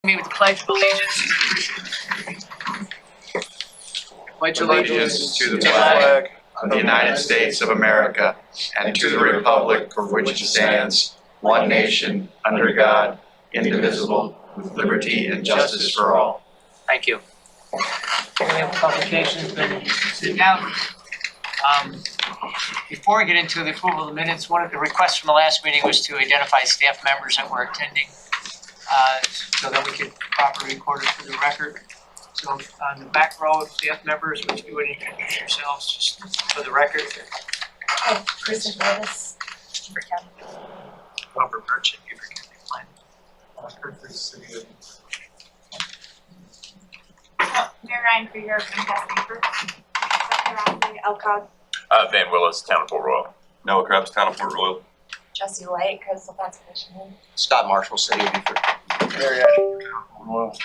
Me with the Pledge of Allegiance. Pledge Allegiance to the flag of the United States of America and to the republic for which it stands, one nation, under God, indivisible, with liberty and justice for all. Thank you. We have publications been sitting out. Before we get into the approval of the minutes, one of the requests from the last meeting was to identify staff members that were attending so that we could properly record it for the record. So on the back row of staff members, would you introduce yourselves just for the record? Kristen Davis, Beaver County. Robert Burchett, Beaver County Planning. Mary Ryan Krieger from Casper. Elcog. Van Willis, Town of Port Royal. Noah Krebs, Town of Port Royal. Jesse White, Coastal Conservation. Scott Marshall, City of Beaufort. Mary Ashton, Royal.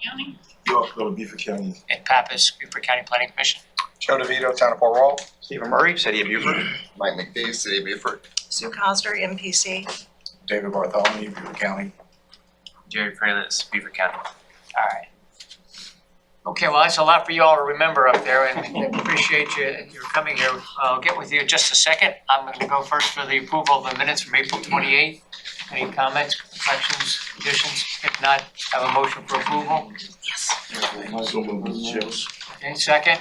County. Yorkville, Beaufort County. And Pappas, Beaver County Planning Commission. Joe DeVito, Town of Port Royal. Stephen Murray, City of Beaufort. Mike McPhee, City of Beaufort. Sue Cosner, MPC. David Bartholomew, Beaufort County. Jerry Fraless, Beaver County. All right. Okay, well, that's a lot for you all to remember up there, and we appreciate you coming here. I'll get with you in just a second. I'm going to go first for the approval of the minutes from April 28th. Any comments, corrections, additions? If not, have a motion for approval. So moved. Okay, second.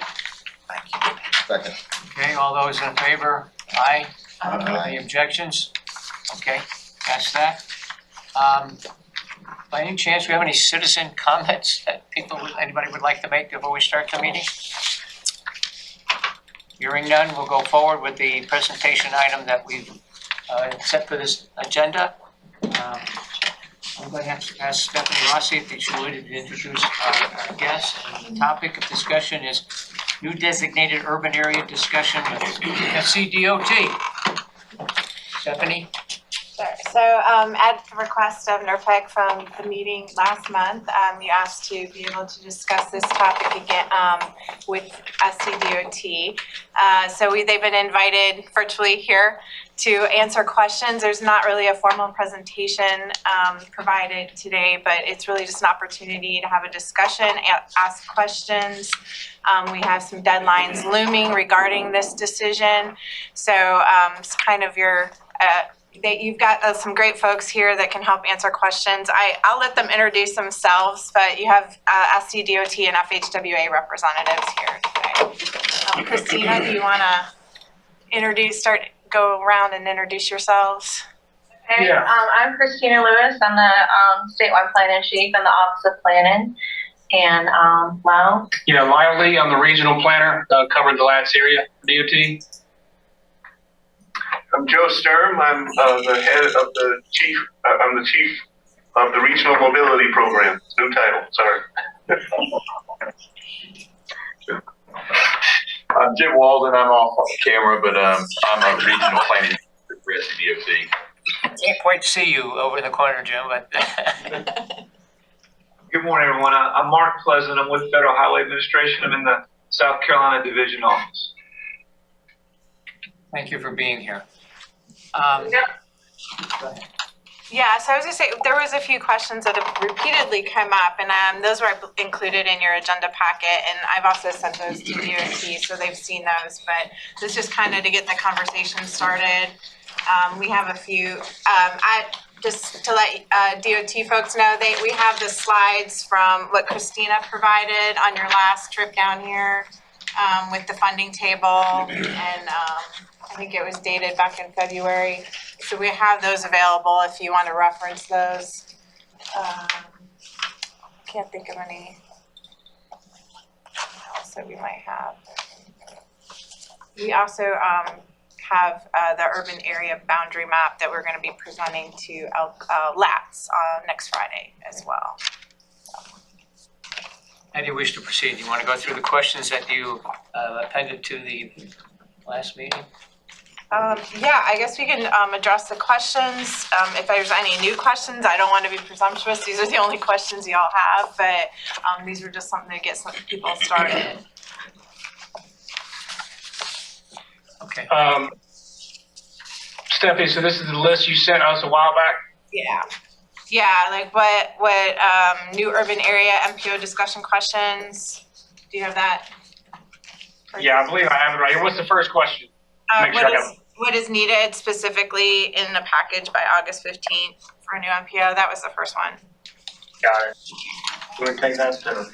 Second. Okay, all those in favor? Aye. Aye. Any objections? Okay, that's that. By any chance, we have any citizen comments that anybody would like to make before we start the meeting? Hearing none, we'll go forward with the presentation item that we've set for this agenda. I'm going to have to ask Stephanie Rossi if she would introduce our guest. And the topic of discussion is new designated urban area discussion with SCDOT. Stephanie? Sure. So at the request of NERPEC from the meeting last month, you asked to be able to discuss this topic again with SCDOT. They've been invited virtually here to answer questions. There's not really a formal presentation provided today, but it's really just an opportunity to have a discussion, ask questions. We have some deadlines looming regarding this decision. So it's kind of your you've got some great folks here that can help answer questions. I'll let them introduce themselves, but you have SCDOT and FHWA representatives here today. Christina, do you want to go around and introduce yourselves? Okay, I'm Christina Lewis. I'm the statewide planning chief in the Office of Planning. And Lyle? Yeah, Lyle Lee, I'm the regional planner covering the Latz area for DOT. I'm Joe Sturm. I'm the head of the chief. I'm the chief of the Regional Mobility Program. New title. Sorry. I'm Jim Walden. I'm off camera, but I'm a regional planning for SCDOT. Can't quite see you over in the corner, Jim, but. Good morning, everyone. I'm Mark Pleasant. I'm with Federal Highway Administration. I'm in the South Carolina Division Office. Thank you for being here. Go ahead. Yeah, so I was going to say, there was a few questions that have repeatedly come up, and those were included in your agenda packet, and I've also sent those to DOT, so they've seen those, but this is just kind of to get the conversation started. We have a few, just to let DOT folks know, we have the slides from what Christina provided on your last trip down here with the funding table, and I think it was dated back in February. So we have those available if you want to reference those. Can't think of any else that we might have. We also have the urban area boundary map that we're going to be presenting to Latz next Friday as well. How do you wish to proceed? You want to go through the questions that you appended to the last meeting? Yeah, I guess we can address the questions. If there's any new questions, I don't want to be presumptuous. These are the only questions y'all have, but these were just something to get some people started. Okay. Stephanie, so this is the list you sent us a while back? Yeah. Yeah, like what, new urban area MPO discussion questions? Do you have that? Yeah, I believe I have it right here. What's the first question? Make sure I got What is needed specifically in the package by August 15th for a new MPO? That was the first one. Got it. You want to take that to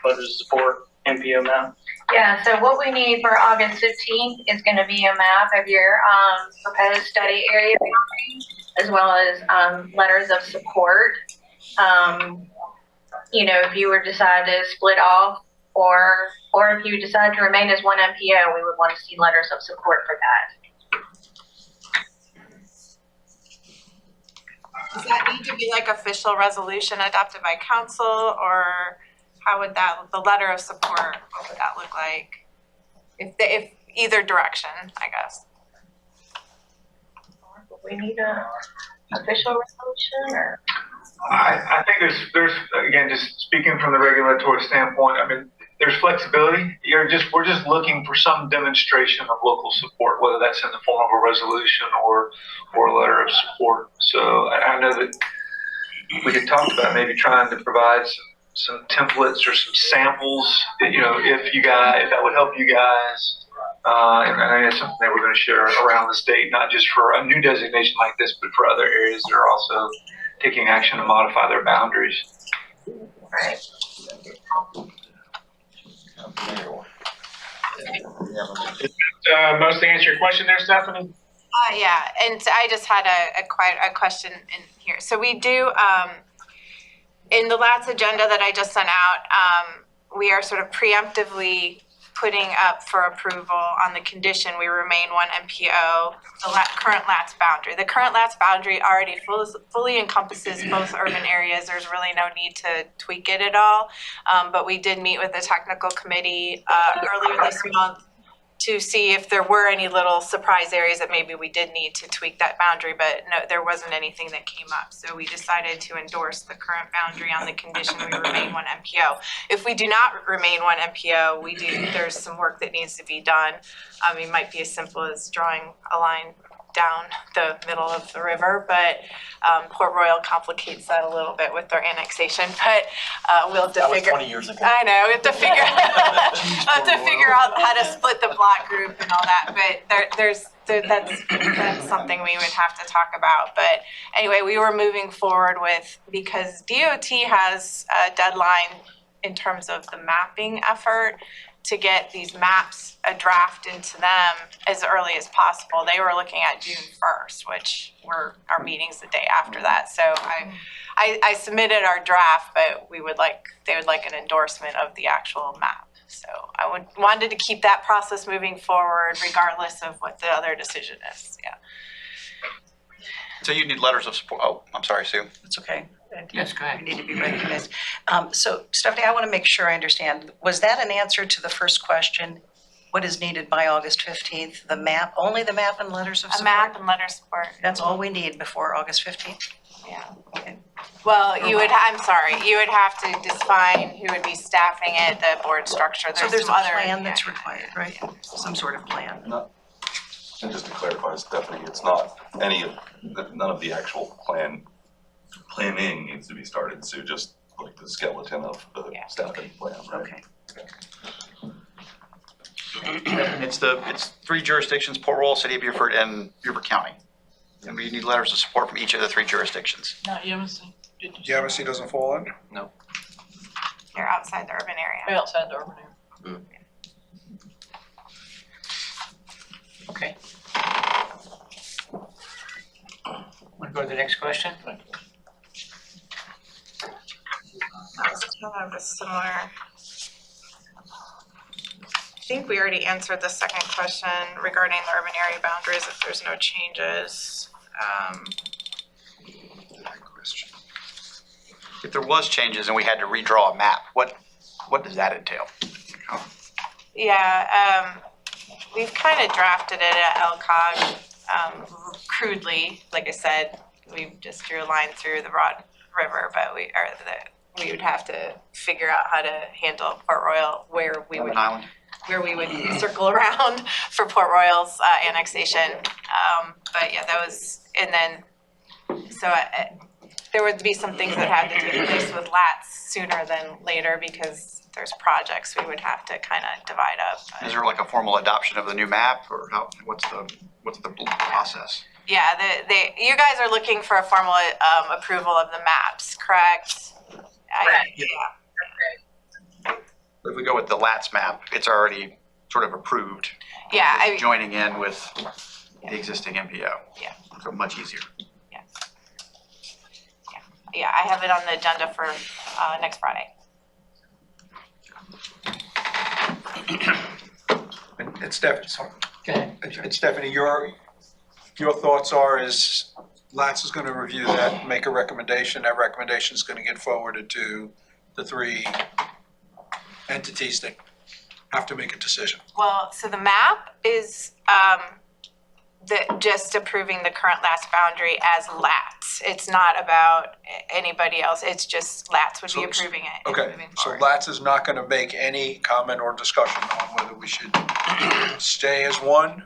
budget support MPO map? Yeah, so what we need for August 15th is going to be a map of your proposed study area boundary, as well as letters of support. You know, if you were decide to split off, or if you decide to remain as one MPO, we would want to see letters of support for that. Does that need to be like official resolution adopted by council, or how would that, the letter of support, what would that look like? If either direction, I guess. We need a official resolution, or? I think there's again, just speaking from the regulatory standpoint, I mean, there's flexibility. We're just looking for some demonstration of local support, whether that's in the form of a resolution or a letter of support. So I know that we had talked about maybe trying to provide some templates or some samples, you know, if that would help you guys. And I think it's something that we're going to share around the state, not just for a new designation like this, but for other areas that are also taking action to modify their boundaries. Right. Mostly answer your question there, Stephanie? Yeah, and I just had a question in here. So we do, in the last agenda that I just sent out, we are sort of preemptively putting up for approval on the condition we remain one MPO, the current LATS boundary. The current LATS boundary already fully encompasses both urban areas. There's really no need to tweak it at all. But we did meet with the technical committee earlier this month to see if there were any little surprise areas that maybe we did need to tweak that boundary, but no, there wasn't anything that came up. So we decided to endorse the current boundary on the condition we remain one MPO. If we do not remain one MPO, there's some work that needs to be done. It might be as simple as drawing a line down the middle of the river, but Port Royal complicates that a little bit with their annexation, but we'll have to figure. That was 20 years ago. I know, we have to figure, out how to split the block group and all that, but that's something we would have to talk about. But anyway, we were moving forward because DOT has a deadline in terms of the mapping effort to get these maps, a draft into them as early as possible. They were looking at June 1st, which our meeting's the day after that. So I submitted our draft, but they would like an endorsement of the actual map. So I wanted to keep that process moving forward regardless of what the other decision is, yeah. So you need letters of support. Oh, I'm sorry, Sue. It's okay. Yes, go ahead. You need to be recognized. So Stephanie, I want to make sure I understand. Was that an answer to the first question? What is needed by August 15th? The map, only the map and letters of support? A map and letter of support. That's all we need before August 15th? Yeah. Okay. Well, you would have to define who would be staffing it, the board structure. So there's a some other plan that's required, right? Some sort of plan. And just to clarify, Stephanie, it's not none of the actual planning needs to be started, so just like the skeleton of the staffing plan, right? Okay. It's 3 jurisdictions: Port Royal, City of Beaufort, and Beaufort County. And we need letters of support from each of the 3 jurisdictions. Not Yamasee. Yamasee doesn't fall in? No. They're outside the urban area. They're outside the urban area. Okay. Want to go to the next question? It's kind of a similar. I think we already answered the second question regarding the urban area boundaries if there's no changes. If there was changes and we had to redraw a map, what does that entail? Yeah, we've kind of drafted it at LCOG crudely. Like I said, we just drew a line through the Broad River, but we would have to figure out how to handle Port Royal, where we would circle around for Port Royal's annexation. But yeah, that was, and then, so there would be some things that had to take place with LATs sooner than later because there's projects we would have to kind of divide up. Is there like a formal adoption of the new map, or how, what's the process? Yeah, you guys are looking for a formal approval of the maps, correct? Yeah. If we go with the LATS map, it's already sort of approved. Yeah, Joining in with the existing MPO. Yeah. So much easier. Yeah, I have it on the agenda for next Friday. And Stephanie, sorry. Okay. And Stephanie, your thoughts are is LATS is going to review that, make a recommendation. That recommendation is going to get forwarded to the 3 entities that have to make a decision. Well, so the map is just approving the current LATS boundary as LATS. It's not about anybody else. It's just LATS would be approving it. Okay, moving so forward. LATS is not going to make any comment or discussion on whether we should stay as one.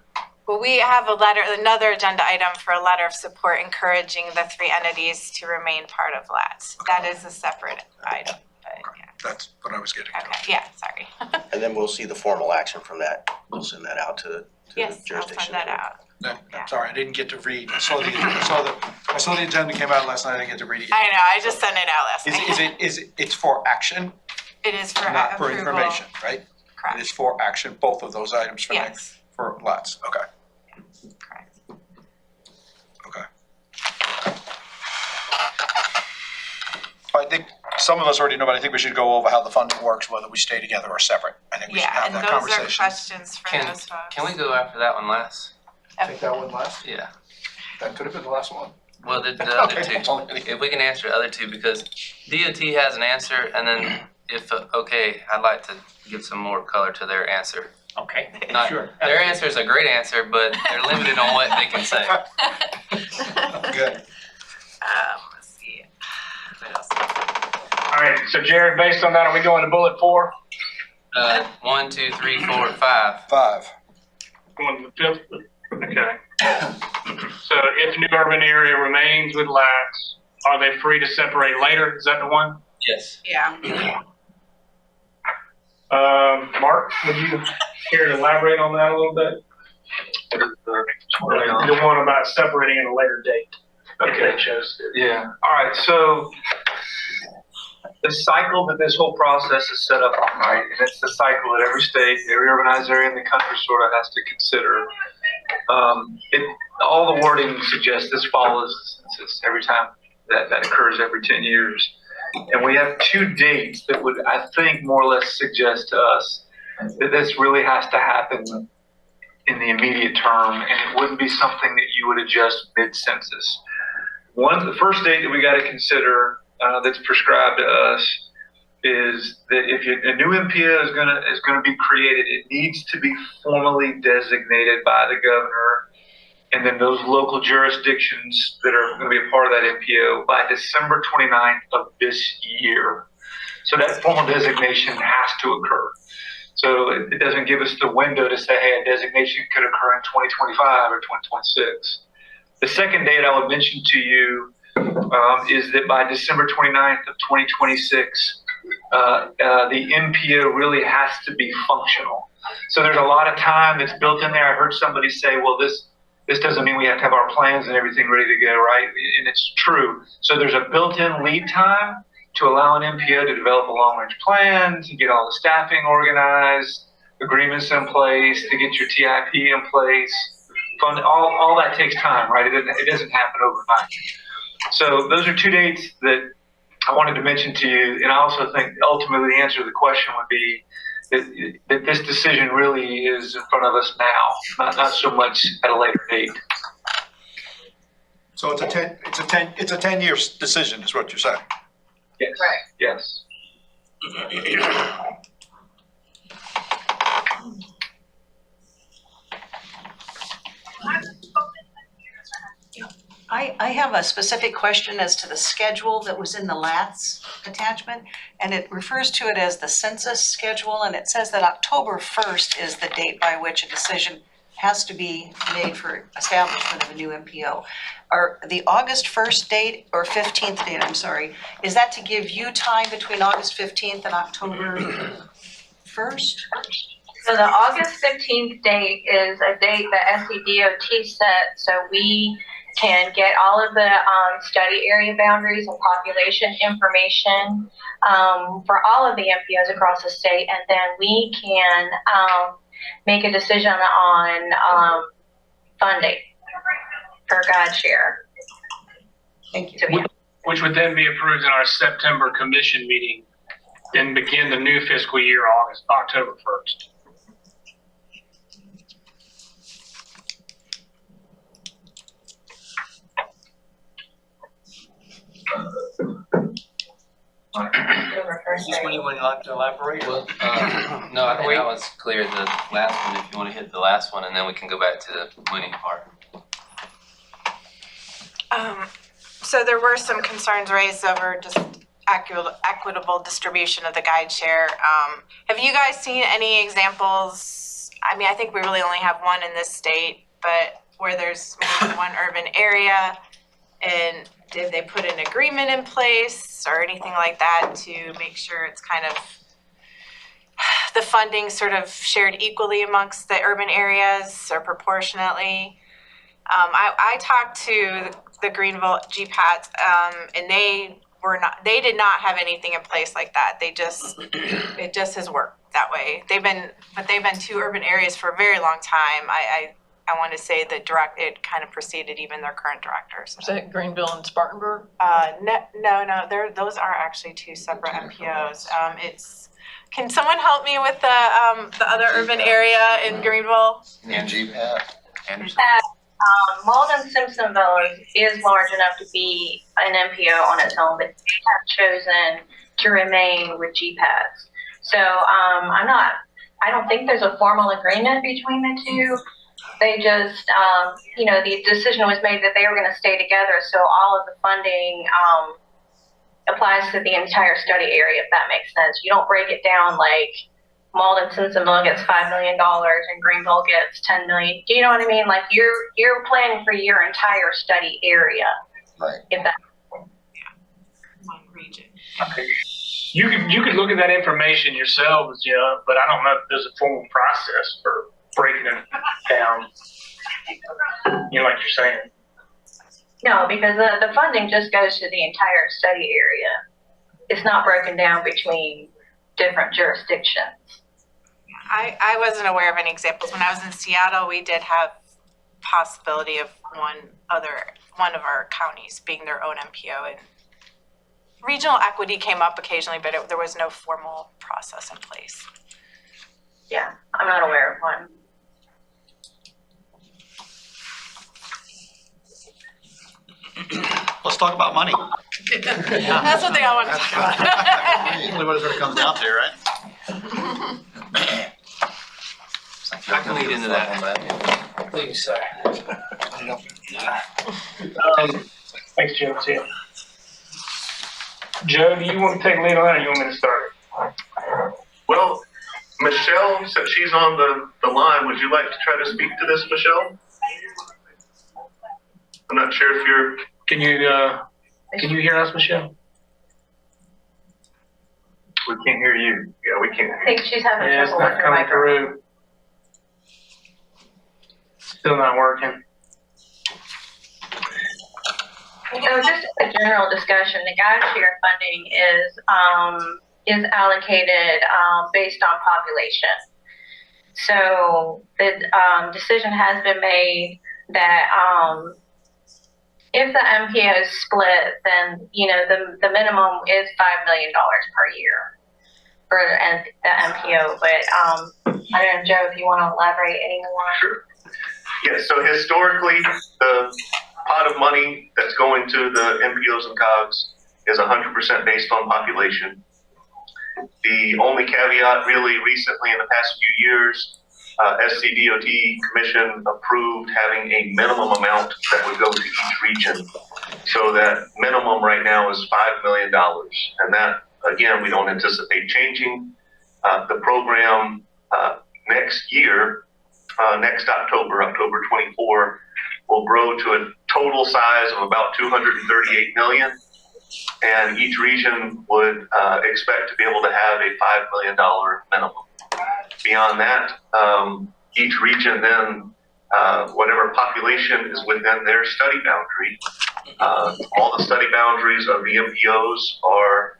Well, we have another agenda item for a letter of support encouraging the 3 entities to remain part of LATS. That is a separate item, but yeah. That's what I was getting at. Okay, yeah, sorry. And then we'll see the formal action from that. We'll send that out to the Yes, I'll jurisdiction. send that out. No, I'm sorry, I didn't get to read. I saw the agenda came out last night. I didn't get to read it. I know, I just sent it out last night. It's for action, It is for not for approval. information, right? Correct. It is for action, both of those items for Yes. for LATS. Okay. Correct. Okay. I think some of us already know, but I think we should go over how the funding works, whether we stay together or separate. I think we should Yeah, have and that those are conversation. questions for those folks. Can we go after that one last? Take that one last? Yeah. That could have been the last one. Well, the other Okay. two, if we can answer the other two, because DOT has an answer, and then if, okay, I'd like to give some more color to their answer. Okay, Not, sure. their answer is a great answer, but they're limited on what they can say. Good. Let's see. What else? All right, so Jared, based on that, are we going to bullet 4? 1, 2, 3, 4, 5. 5. Going to the 5th? Okay. So if new urban area remains with LATS, are they free to separate later? Is that the one? Yes. Yeah. Mark, would you care to elaborate on that a little bit? The one about separating at a later date. Okay. Yeah, all right, so the cycle that this whole process is set up on, right, and it's the cycle that every state, every urbanized area in the country sort of has to consider. All the wording suggests this follows the census every time that occurs every 10 years. And we have 2 dates that would, I think, more or less suggest to us that this really has to happen in the immediate term, and it wouldn't be something that you would adjust mid-census. The first date that we got to consider that's prescribed to us is that if a new MPO is gonna be created, it needs to be formally designated by the governor, and then those local jurisdictions that are going to be a part of that MPO by December 29th of this year. So that formal designation has to occur. So it doesn't give us the window to say, hey, a designation could occur in 2025 or 2026. The second date I would mention to you is that by December 29th of 2026, the MPO really has to be functional. So there's a lot of time that's built in there. I heard somebody say, well, this doesn't mean we have to have our plans and everything ready to go, right? And it's true. So there's a built-in lead time to allow an MPO to develop a long-range plan, to get all the staffing organized, agreements in place, to get your TIP in place. All that takes time, right? It doesn't happen overnight. So those are 2 dates that I wanted to mention to you. And I also think ultimately the answer to the question would be that this decision really is in front of us now, not so much at a later date. So it's a 10-year decision, is what you're saying. Yes. Right. Yes. I have a specific question as to the schedule that was in the LATS attachment, and it refers to it as the census schedule, and it says that October 1st is the date by which a decision has to be made for establishment of a new MPO. Are the August 1st date or 15th date, I'm sorry, is that to give you time between August 15th and October 1st? So the August 15th date is a date that SCDOT set so we can get all of the study area boundaries and population information for all of the MPOs across the state, and then we can make a decision on funding for guide share. Thank you. So, yeah. Which would then be approved in our September commission meeting, then begin the new fiscal year October 1st. Is this one you would like to elaborate? Well, no, I think that was clear, the last one, if you want to hit the last one, and then we can go back to the winning part. So there were some concerns raised over just equitable distribution of the guide share. Have you guys seen any examples? I mean, I think we really only have one in this state, but where there's maybe one urban area, and did they put an agreement in place or anything like that to make sure it's kind of the funding sort of shared equally amongst the urban areas or proportionately? I talked to the Greenville GPAT, and they did not have anything in place like that. It just has worked that way. They've been two urban areas for a very long time. I want to say that it kind of preceded even their current directors. Is that Greenville and Spartanburg? No, those are actually two separate MPOs. Can someone help me with the other urban area in Greenville? And GPAT. Anderson. Malden-Simpsonville is large enough to be an MPO on its own, but they have chosen to remain with GPATs. So I don't think there's a formal agreement between the two. They just, the decision was made that they were going to stay together, so all of the funding applies to the entire study area, if that makes sense. You don't break it down like Malden-Simpsonville gets $5 million and Greenville gets $10 million. Do you know what I mean? Like you're planning for your entire study area. Right. If that. One region. Okay. You could look at that information yourselves, but I don't know if there's a formal process for breaking it down. Like you're saying. No, because the funding just goes to the entire study area. It's not broken down between different jurisdictions. I wasn't aware of any examples. When I was in Seattle, we did have possibility of one of our counties being their own MPO, and regional equity came up occasionally, but there was no formal process in place. Yeah, I'm not aware of one. Let's talk about money. That's what they all want to talk about. Usually what it comes down to, right? I can lead into that. Please, sir. Thanks, Joe. See ya. Joe, do you want to take the lead on that, or you want me to start? Well, Michelle, since she's on the line, would you like to try to speak to this, Michelle? I'm not sure if you're. Can you hear us, Michelle? We can't hear you. Yeah, we can't I hear think she's having Yeah, it's trouble with not her coming microphone. through. Still not working. So just a general discussion, the guide share funding is allocated based on population. So the decision has been made that if the MPO is split, then the minimum is $5 million per year for the MPO. But I don't know, Joe, if you want to elaborate any more. Sure. Yeah, so historically, the pot of money that's going to the MPOs and COGS is 100% based on population. The only caveat really recently in the past few years, SCDOT Commission approved having a minimum amount that would go to each region. So that minimum right now is $5 million. And that, again, we don't anticipate changing. The program next year next October, October 24, will grow to a total size of about 238 million. And each region would expect to be able to have a $5 million minimum. Beyond that, each region then, whatever population is within their study boundary, all the study boundaries of the MPOs are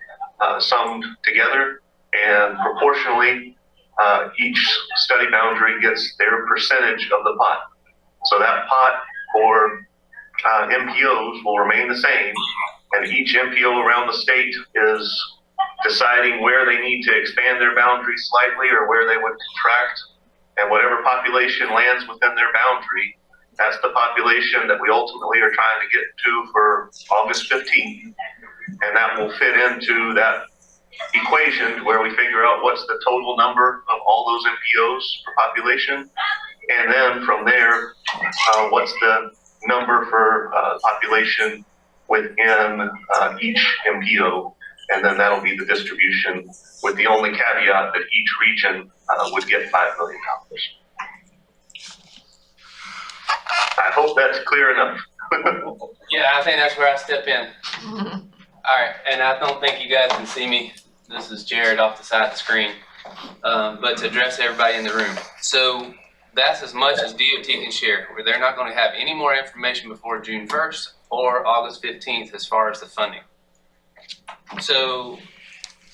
summed together, and proportionally, each study boundary gets their percentage of the pot. So that pot for MPOs will remain the same, and each MPO around the state is deciding where they need to expand their boundaries slightly or where they would contract. And whatever population lands within their boundary, that's the population that we ultimately are trying to get to for August 15th. And that will fit into that equation where we figure out what's the total number of all those MPOs for population. And then from there, what's the number for population within each MPO. And then that'll be the distribution, with the only caveat that each region would get $5 million. I hope that's clear enough. Yeah, I think that's where I step in. All right, and I don't think you guys can see me. This is Jared off the side of the screen. But to address everybody in the room. So that's as much as DOT can share, where they're not going to have any more information before June 1st or August 15th as far as the funding. So,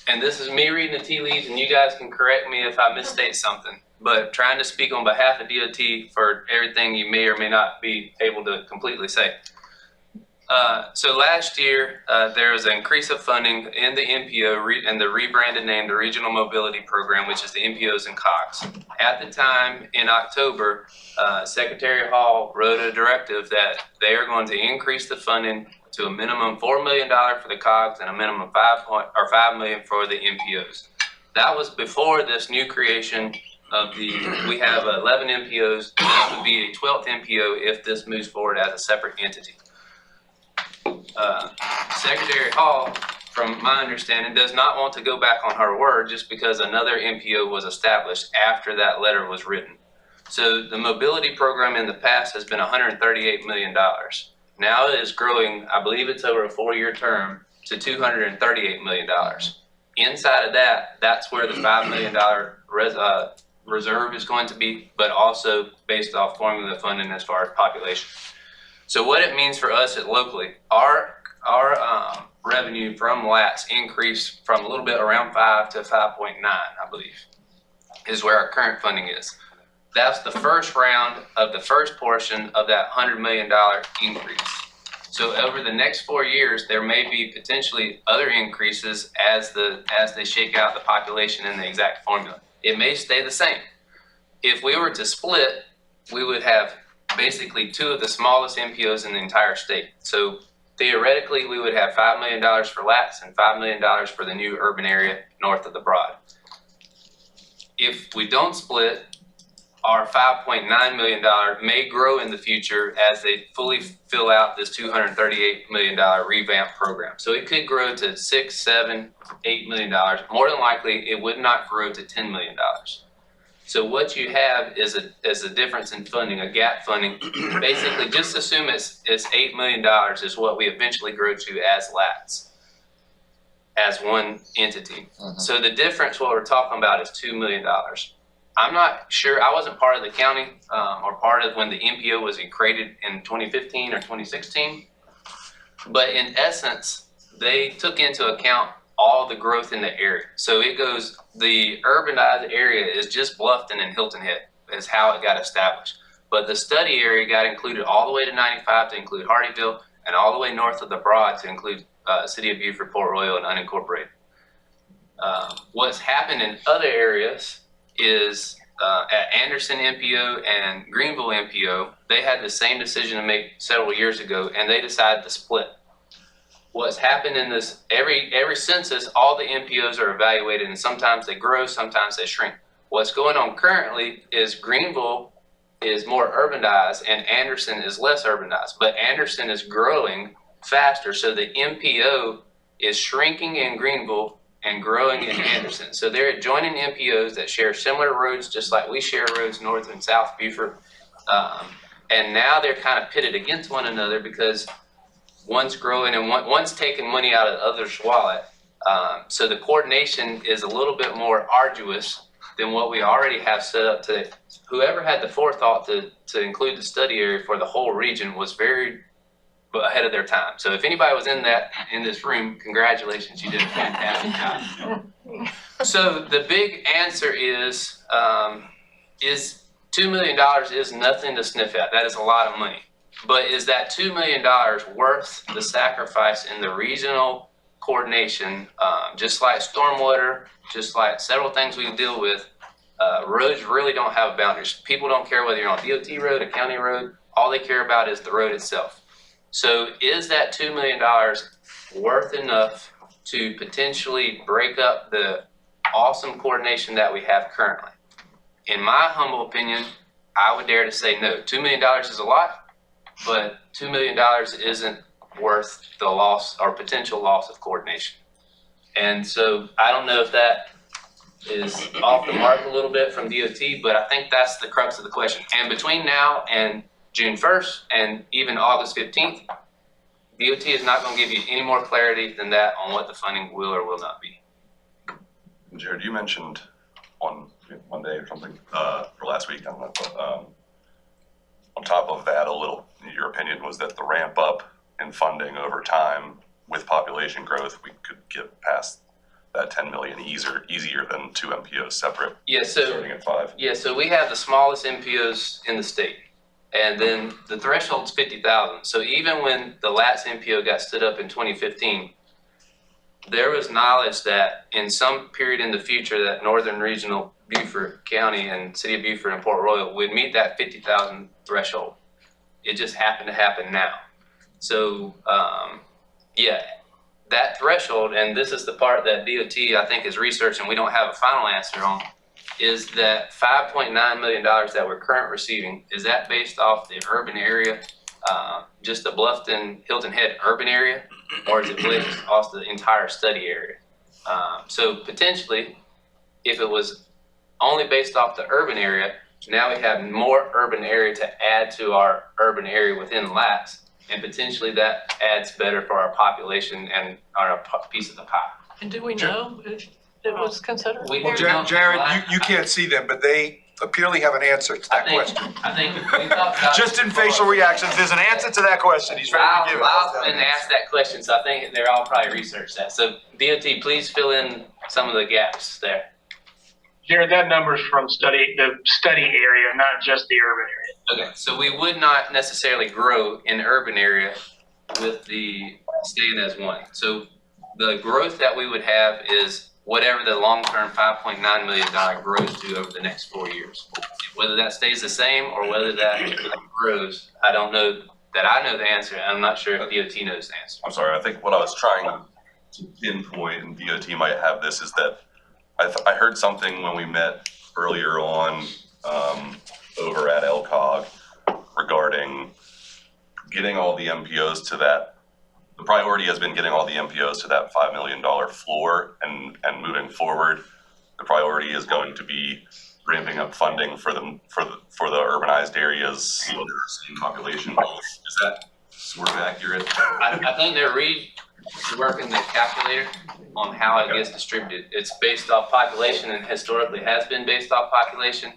and this is me reading the tea leaves, and you guys can correct me if I misstate something, but trying to speak on behalf of DOT for everything you may or may not be able to completely say. So last year, there was an increase of funding in the MPO and the rebranded name, the Regional Mobility Program, which is the MPOs and COGS. At the time, in October, Secretary Hall wrote a directive that they are going to increase the funding to a minimum $4 million for the COGS and a minimum $5 million for the MPOs. That was before this new creation of we have 11 MPOs. This would be a 12th MPO if this moves forward as a separate entity. Secretary Hall, from my understanding, does not want to go back on her word just because another MPO was established after that letter was written. So the mobility program in the past has been $138 million. Now it is growing, I believe it's over a 4-year term, to $238 million. Inside of that, that's where the $5 million reserve is going to be, but also based off formula funding as far as population. So what it means for us locally, our revenue from LATS increased from a little bit around 5 to 5.9, I believe, is where our current funding is. That's the first round of the first portion of that $100 million increase. So over the next 4 years, there may be potentially other increases as they shake out the population in the exact formula. It may stay the same. If we were to split, we would have basically 2 of the smallest MPOs in the entire state. So theoretically, we would have $5 million for LATS and $5 million for the new urban area north of the Broad. If we don't split, our $5.9 million may grow in the future as they fully fill out this $238 million revamp program. So it could grow to $6, $7, $8 million. More than likely, it would not grow to $10 million. So what you have is a difference in funding, a gap funding. Basically, just assume it's $8 million is what we eventually grow to as LATS, as one entity. So the difference, what we're talking about, is $2 million. I'm not sure, I wasn't part of the county or part of when the MPO was created in 2015 or 2016. But in essence, they took into account all the growth in the area. So it goes, the urbanized area is just Bluffton and Hilton Head is how it got established. But the study area got included all the way to 95 to include Hardyville, and all the way north of the Broad to include City of Beaufort, Port Royal, and unincorporated. What's happened in other areas is at Anderson MPO and Greenville MPO, they had the same decision to make several years ago, and they decided to split. What's happened in this, every census, all the MPOs are evaluated, and sometimes they grow, sometimes they shrink. What's going on currently is Greenville is more urbanized and Anderson is less urbanized, but Anderson is growing faster, so the MPO is shrinking in Greenville and growing in Anderson. So they're adjoining MPOs that share similar roads, just like we share roads north and south Beaufort. And now they're kind of pitted against one another because one's growing and one's taking money out of the other's wallet. So the coordination is a little bit more arduous than what we already have set up today. Whoever had the forethought to include the study area for the whole region was very ahead of their time. So if anybody was in this room, congratulations, you did a fantastic job. So the big answer is $2 million is nothing to sniff at. That is a lot of money. But is that $2 million worth the sacrifice in the regional coordination? Just like stormwater, just like several things we deal with, roads really don't have boundaries. People don't care whether you're on a DOT road, a county road. All they care about is the road itself. So is that $2 million worth enough to potentially break up the awesome coordination that we have currently? In my humble opinion, I would dare to say no. $2 million is a lot, but $2 million isn't worth the loss or potential loss of coordination. And so I don't know if that is off the mark a little bit from DOT, but I think that's the crux of the question. And between now and June 1st and even August 15th, DOT is not going to give you any more clarity than that on what the funding will or will not be. Jared, you mentioned on Monday or something for last week, I don't know, but on top of that, a little, your opinion was that the ramp up in funding over time with population growth, we could get past that 10 million easier than 2 MPOs separate. Yeah, so starting at 5. Yeah, so we have the smallest MPOs in the state, and then the threshold's 50,000. So even when the last MPO got stood up in 2015, there was knowledge that in some period in the future that Northern Regional Beaufort County and City of Beaufort and Port Royal would meet that 50,000 threshold. It just happened to happen now. So yeah, that threshold, and this is the part that DOT I think is researching, we don't have a final answer on, is that $5.9 million that we're currently receiving, is that based off the urban area, just the Bluffton, Hilton Head urban area, or is it based off the entire study area? So potentially, if it was only based off the urban area, now we have more urban area to add to our urban area within LATS, and potentially that adds better for our population and our piece of the pie. And do we know if it was considered? Well, Jared, you can't see them, but they apparently have an answer to that question. I think we talked about Just in facial reactions, there's an answer to that question. He's ready to give it. I've been asked that question, so I think they're all probably researched that. So DOT, please fill in some of the gaps there. Jared, that number's from the study area, not just the urban area. Okay, so we would not necessarily grow in the urban area with the staying as one. So the growth that we would have is whatever the long-term $5.9 million grows to over the next 4 years. Whether that stays the same or whether that grows, I don't know that I know the answer. I'm not sure if DOT knows the answer. I'm sorry, I think what I was trying to pinpoint, and DOT might have this, is that I heard something when we met earlier on over at LCOG regarding getting all the MPOs to that. The priority has been getting all the MPOs to that $5 million floor, and moving forward, the priority is going to be ramping up funding for the urbanized areas, population. Is that sort of accurate? I think they're reworking the calculator on how it gets distributed. It's based off population and historically has been based off population.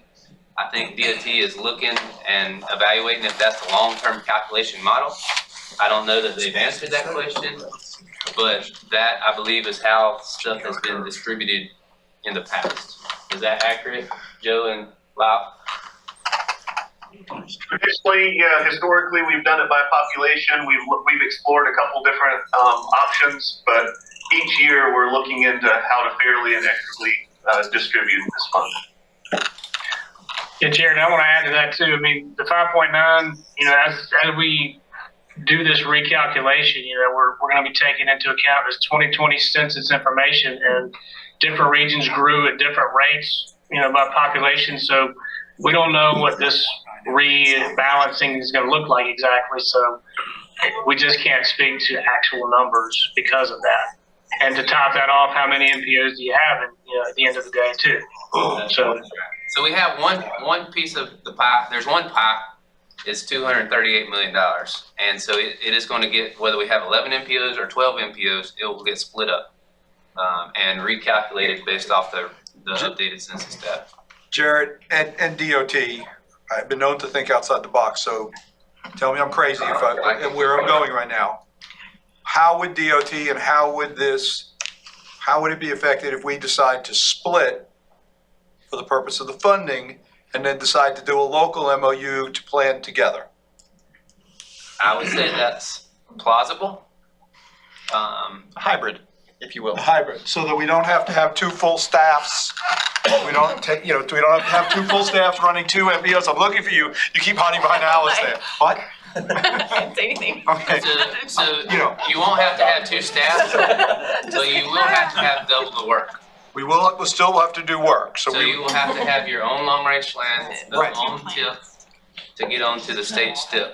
I think DOT is looking and evaluating if that's the long-term calculation model. I don't know that they've answered that question, but that I believe is how stuff has been distributed in the past. Is that accurate, Joe and Lau? Traditionally, historically, we've done it by population. We've explored a couple different options, but each year we're looking into how to fairly and equitably distribute this fund. Yeah, Jared, I want to add to that too. I mean, the 5.9, as we do this recalculation, we're going to be taking into account this 2020 census information, and different regions grew at different rates, by population. So we don't know what this rebalancing is going to look like exactly. So we just can't speak to actual numbers because of that. And to top that off, how many MPOs do you have at the end of the day too? So we have one piece of the pie. There's one pie. It's $238 million. And so it is going to get, whether we have 11 MPOs or 12 MPOs, it will get split up and recalculated based off the updated census data. Jared, and DOT, I've been known to think outside the box, so tell me I'm crazy and where I'm going right now. How would DOT and how would it be affected if we decide to split for the purpose of the funding and then decide to do a local MOU to plan together? I would say that's plausible. Hybrid, if you will. A hybrid, so that we don't have to have two full staffs. We don't take, we don't have to have two full staffs running two MPOs. I'm looking for you. You keep hiding behind Alice there. What? Can't say anything. Okay. So you won't have to have two staff, so you will have to have double the work. We'll still have to do work. So you will have to have your own long-range plan, own tip to get onto the state STIP.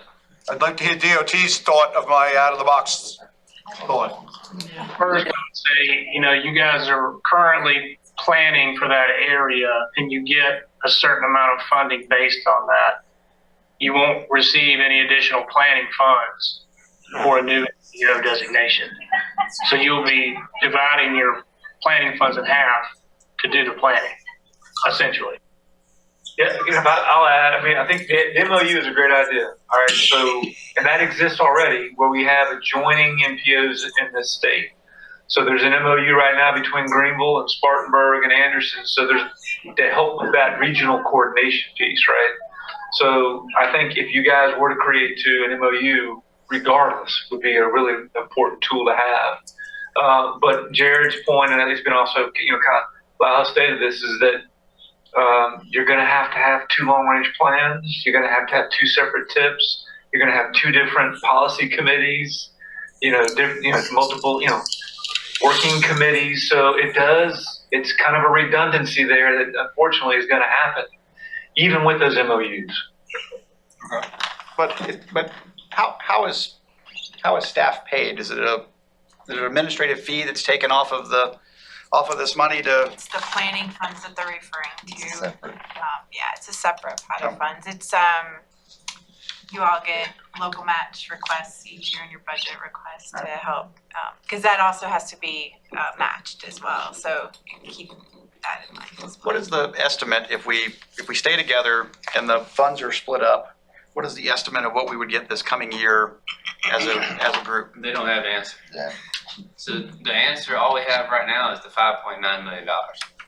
I'd like to hear DOT's thought of my out-of-the-box thought. First, I would say, you guys are currently planning for that area and you get a certain amount of funding based on that. You won't receive any additional planning funds for a new MPO designation. So you'll be dividing your planning funds in half to do the planning, essentially. Yeah, I'll add, I think the MOU is a great idea. All right, so, and that exists already where we have adjoining MPOs in this state. So there's an MOU right now between Greenville and Spartanburg and Anderson. So there's to help with that regional coordination piece, right? So I think if you guys were to create an MOU, regardless, would be a really important tool to have. But Jared's point, and it's been also, kind of Lyle stated this, is that you're going to have two long-range plans. You're going to have two separate tips. You're going to have two different policy committees. Multiple, working committees. So it's kind of a redundancy there that unfortunately is going to happen, even with those MOUs. Okay. But how is staff paid? Is it an administrative fee that's taken off of this money to? It's the planning funds that they're referring to. Separate. It's a separate pot of funds. It's, you all get local match requests each year in your budget request to help, because that also has to be matched as well. So keep that in mind as well. What is the estimate if we stay together and the funds are split up? What is the estimate of what we would get this coming year as a group? They don't have an answer. Yeah. So the answer, all we have right now is the $5.9 million.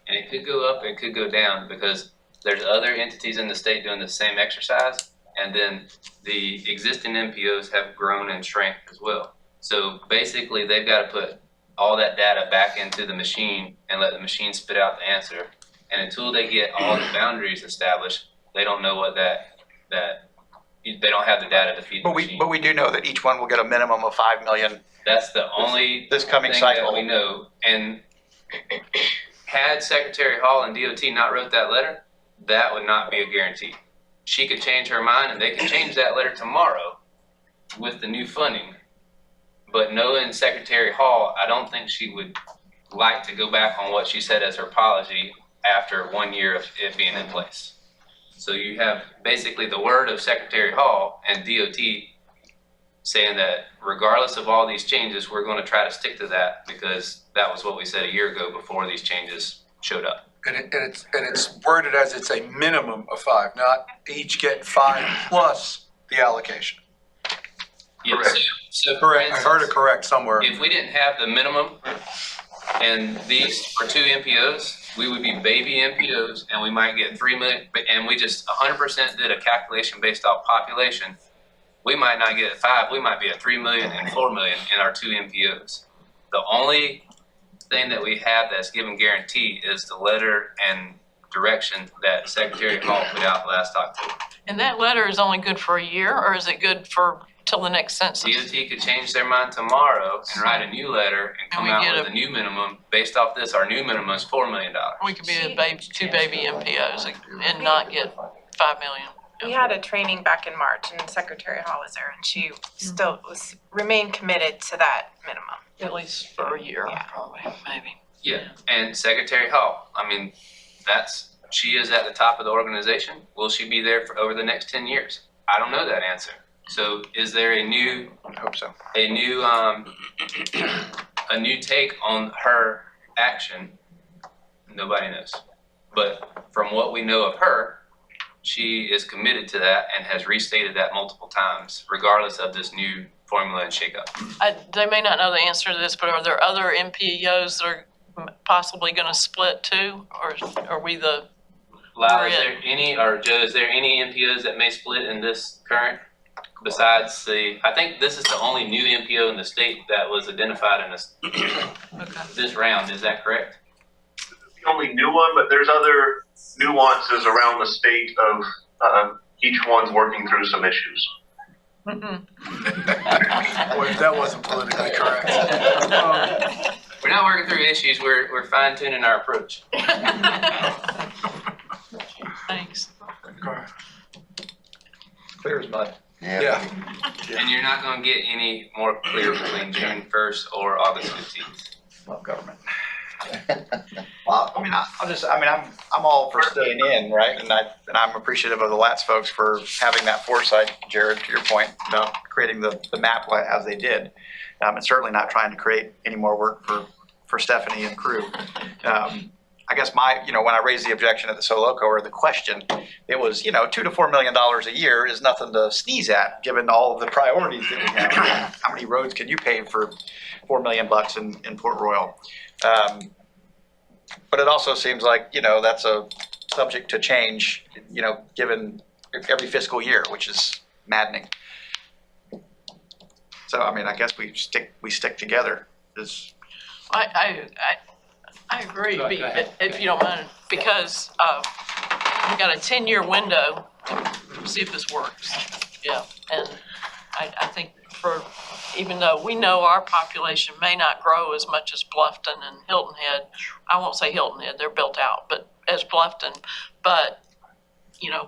And it could go up, it could go down because there's other entities in the state doing the same exercise. And then the existing MPOs have grown and shrank as well. So basically they've got to put all that data back into the machine and let the machine spit out the answer. And until they get all the boundaries established, they don't know what they don't have the data to feed the machine. But we do know that each one will get a minimum of $5 million. That's the only this coming thing cycle that we know. And had Secretary Hall and DOT not wrote that letter, that would not be a guarantee. She could change her mind and they could change that letter tomorrow with the new funding. But knowing Secretary Hall, I don't think she would like to go back on what she said as her policy after 1 year of it being in place. So you have basically the word of Secretary Hall and DOT saying that regardless of all these changes, we're going to try to stick to that because that was what we said a year ago before these changes showed up. And it's worded as it's a minimum of 5, not each get 5 plus the allocation. Yes. So Correct. I heard it correct somewhere. If we didn't have the minimum and these are 2 MPOs, we would be baby MPOs and we might get 3 million, and we just 100% did a calculation based off population. We might not get 5, we might be at 3 million and 4 million in our 2 MPOs. The only thing that we have that's given guarantee is the letter and direction that Secretary Hall put out last October. And that letter is only good for a year, or is it good for till the next census? DOT could change their mind tomorrow and write a new letter and come out with a new minimum. Based off this, our new minimum is $4 million. We could be a 2 baby MPOs and not get 5 million. We had a training back in March and Secretary Hall was there and she still remained committed to that minimum. At least for a year, probably, maybe. Yeah, and Secretary Hall, I mean, she is at the top of the organization. Will she be there for over the next 10 years? I don't know that answer. So is there a new, I hope so. a new take on her action? Nobody knows. But from what we know of her, she is committed to that and has restated that multiple times, regardless of this new formula and shakeup. They may not know the answer to this, but are there other MPOs that are possibly going to split too? Or are we the Lau, is there any, or Joe, is there any MPOs that may split in this current, besides I think this is the only new MPO in the state that was identified in this round, is that correct? The only new one, but there's other nuances around the state of each one's working through some issues. Boy, if that wasn't politically correct. We're not working through issues, we're fine tuning our approach. Thanks. Clear as mud. Yeah. And you're not gonna get any more clear between June 1st or August 15th. Love government. Well, I mean, I'm all for staying in, right? And I'm appreciative of the LATS folks for having that foresight, Jared, to your point about creating the map as they did. And certainly not trying to create any more work for Stephanie and crew. I guess when I raised the objection at the Soloco, or the question, it was, $2 to $4 million a year is nothing to sneeze at, given all of the priorities that we have. How many roads can you pave for $4 million in Port Royal? But it also seems like, that's a subject to change, given every fiscal year, which is maddening. So, I guess we stick together. I agree, if you don't mind, because we got a 10-year window to see if this works. Yeah, and I think even though we know our population may not grow as much as Bluffton and Hilton Head, I won't say Hilton Head, they're built out, but as Bluffton, but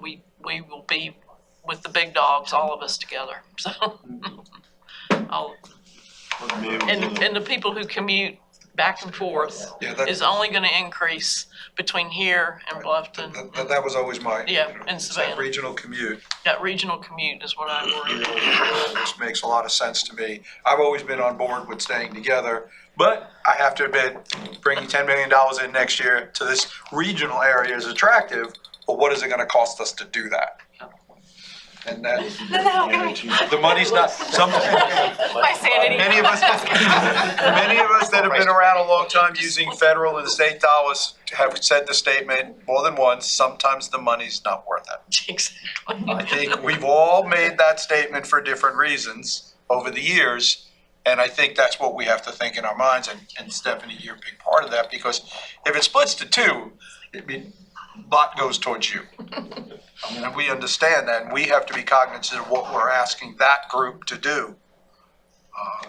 we will be with the big dogs, all of us together. So, and the people who commute back and forth is only going to increase between here and Bluffton. That was always my. And Savannah. That regional commute. That regional commute is what I'm worried about. Which makes a lot of sense to me. I've always been on board with staying together, but I have to admit, bringing $10 million in next year to this regional area is attractive, but what is it going to cost us to do that? And that, the money's not, My sanity. many of us that have been around a long time using federal and state dollars have said the statement more than once, sometimes the money's not worth it. Exactly. I think we've all made that statement for different reasons over the years, and I think that's what we have to think in our minds, and Stephanie, you're a big part of that, because if it splits to two, a lot goes towards you. We understand that, and we have to be cognizant of what we're asking that group to do.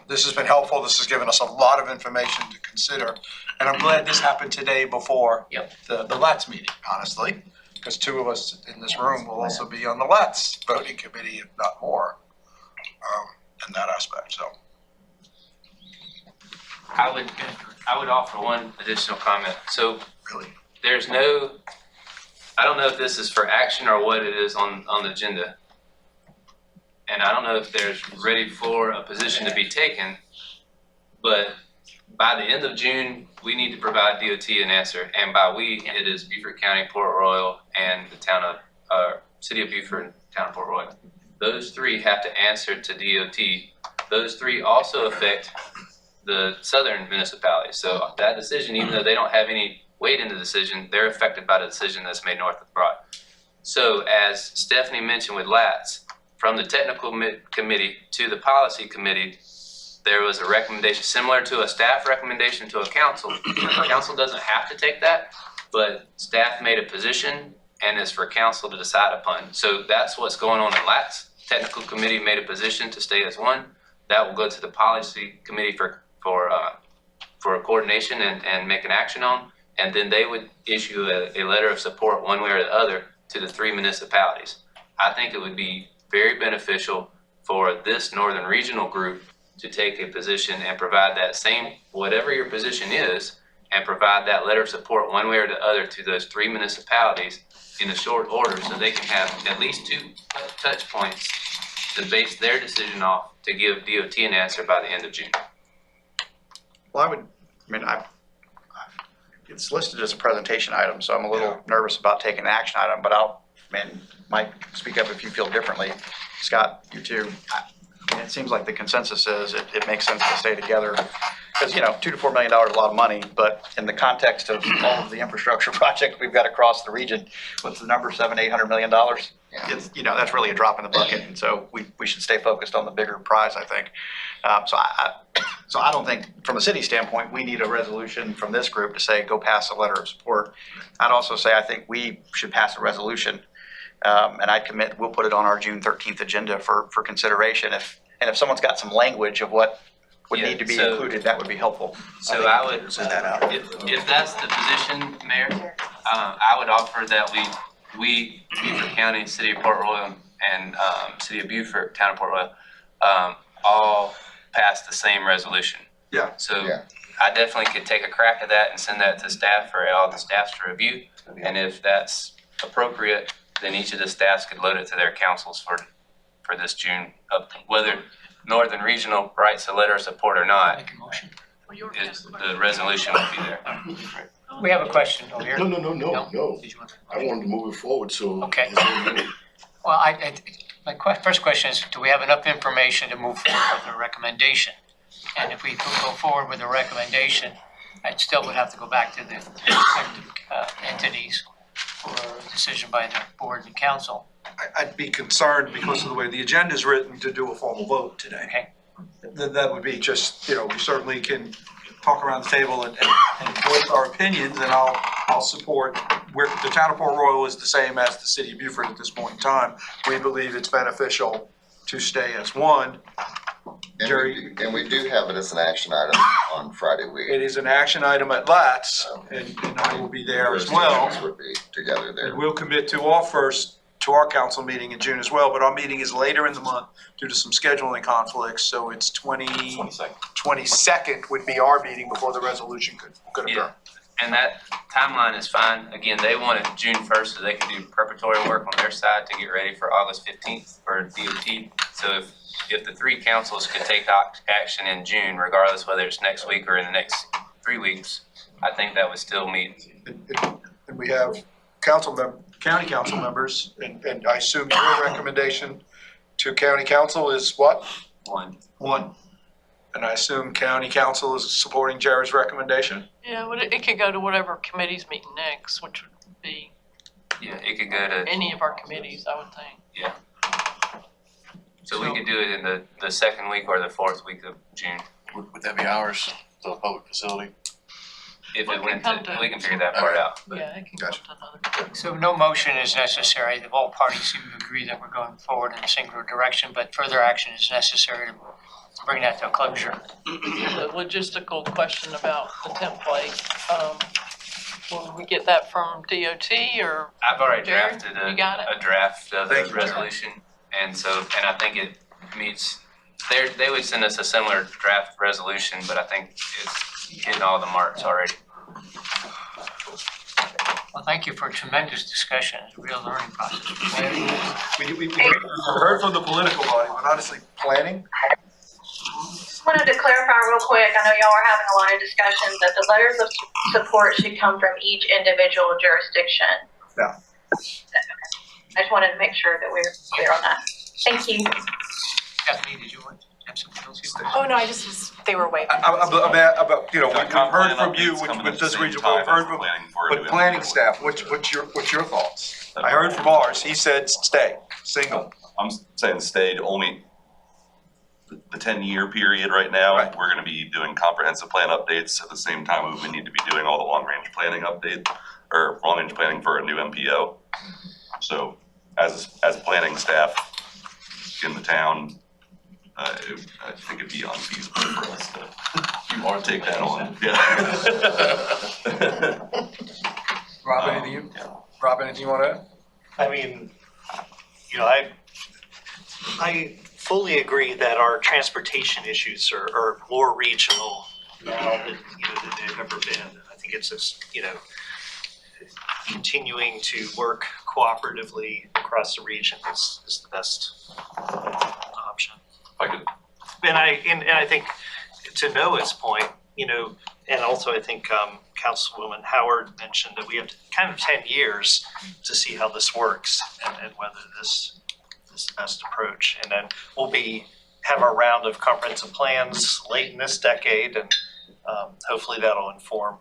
This has been helpful. This has given us a lot of information to consider, and I'm glad this happened today before the LATS meeting, honestly, because two of us in this room will also be on the LATS voting committee, if not more, in that aspect. So, I would offer one additional comment. So, there's no. I don't know if this is for action or what it is on the agenda. And I don't know if there's ready for a position to be taken, but by the end of June, we need to provide DOT an answer. And by we, it is Beaufort County, Port Royal, and the town of, City of Beaufort and town of Port Royal. Those three have to answer to DOT. Those three also affect the southern municipalities. So that decision, even though they don't have any weight in the decision, they're affected by the decision that's made north of the Broad. So as Stephanie mentioned with LATS, from the technical committee to the policy committee, there was a recommendation similar to a staff recommendation to a council. The council doesn't have to take that, but staff made a position and it's for council to decide upon. So that's what's going on in LATS. Technical committee made a position to stay as one. That will go to the policy committee for coordination and make an action on. And then they would issue a letter of support one way or the other to the three municipalities. I think it would be very beneficial for this northern regional group to take a position and provide that same, whatever your position is, and provide that letter of support one way or the other to those 3 municipalities in a short order so they can have at least 2 touch points to base their decision off to give DOT an answer by the end of June. Well, it's listed as a presentation item, so I'm a little nervous about taking an action item, but Mike, speak up if you feel differently. Scott, you too. It seems like the consensus is it makes sense to stay together. Because, $2 to $4 million is a lot of money, but in the context of all of the infrastructure projects we've got across the region, what's the number, $700–800 million? It's, that's really a drop in the bucket, and so we should stay focused on the bigger prize, I think. So I don't think, from a city standpoint, we need a resolution from this group to say, go pass a letter of support. I'd also say I think we should pass a resolution, and I commit, we'll put it on our June 13th agenda for consideration. If someone's got some language of what would need to be included, that would be helpful. So I would send that out. If that's the position, Mayor, I would offer that we Beaufort County, City of Port Royal, and City of Beaufort, Town of Port Royal, all pass the same resolution. Yeah. So I definitely could take a crack at that and send that to staff for all the staffs to review. And if that's appropriate, then each of the staffs could load it to their councils for this June, whether Northern Regional writes a letter of support or not. The resolution will be there. We have a question over here. No. I wanted to move it forward, so. Okay. Well, my first question is, do we have enough information to move forward with a recommendation? And if we could go forward with a recommendation, I still would have to go back to the respective entities for a decision by the board and council. I'd be concerned because of the way the agenda is written to do a formal vote today. Okay. That would be just, we certainly can talk around the table and voice our opinions, and I'll support. The town of Port Royal is the same as the city of Beaufort at this point in time. We believe it's beneficial to stay as one. Jerry? And we do have it as an action item on Friday week. It is an action item at LATS, and I will be there as well. We'll be together there. And we'll commit to our council meeting in June as well, but our meeting is later in the month due to some scheduling conflicts, so it's 22nd would be our meeting before the resolution could occur. And that timeline is fine. Again, they wanted June 1st so they can do preparatory work on their side to get ready for August 15th for DOT. So if the 3 councils could take action in June, regardless whether it's next week or in the next 3 weeks, I think that would still meet. And we have county council members, and I assume your recommendation to county council is what? 1. And I assume county council is supporting Jared's recommendation? Yeah, well, it could go to whatever committee's meeting next, which would be. Yeah, it could go to. Any of our committees, I would think. Yeah. So we could do it in the second week or the 4th week of June. Would that be ours, the public facility? If it went to, we can figure that part out. Yeah, it can go to another. So no motion is necessary. All parties seem to agree that we're going forward in a singular direction, but further action is necessary to bring that to a closure. The logistical question about the template, will we get that from DOT or? I've already Jared? drafted You got it? a draft of Thank the you, resolution, and I think it meets. They would send us a similar draft resolution, but I think it's hitting all the marks already. Well, thank you for a tremendous discussion. It's a real learning process. We heard from the political body, but honestly, planning? Just wanted to clarify real quick, I know y'all are having a lot of discussions, that the letters of support should come from each individual jurisdiction. Yeah. I just wanted to make sure that we're clear on that. Thank you. Stephanie, did you want to have something else? Oh, no, they were waving. We've heard from you, which does regional, we've heard from, but planning staff, what's your thoughts? I heard from ours, he said stay, single. I'm saying stayed only the 10-year period right now. Right. We're gonna be doing comprehensive plan updates at the same time we need to be doing all the long-range planning long-range planning for a new MPO. So as planning staff in the town, I think it'd be unfeasible for us to take that on. Yeah. Rob, anything you want to add? I mean, fully agree that our transportation issues are more regional now than, than they've ever been. I think it's just, continuing to work cooperatively across the region is the best option. And I think to Noah's point, and also I think Councilwoman Howard mentioned that we have kind of 10 years to see how this works and whether this is the best approach. And then we'll have our round of comprehensive plans late in this decade, and hopefully that'll inform.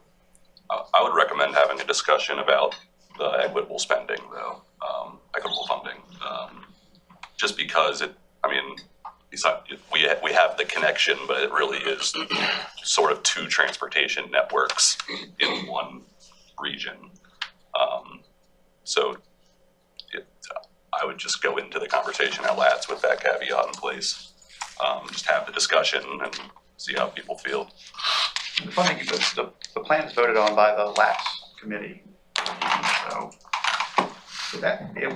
I would recommend having a discussion about the equitable spending, though, equitable funding, just because we have the connection, but it really is sort of two transportation networks in one region. I would just go into the conversation at LATS with that caveat in place. Just have the discussion and see how people feel. The funding, the plan is voted on by the LATS committee. So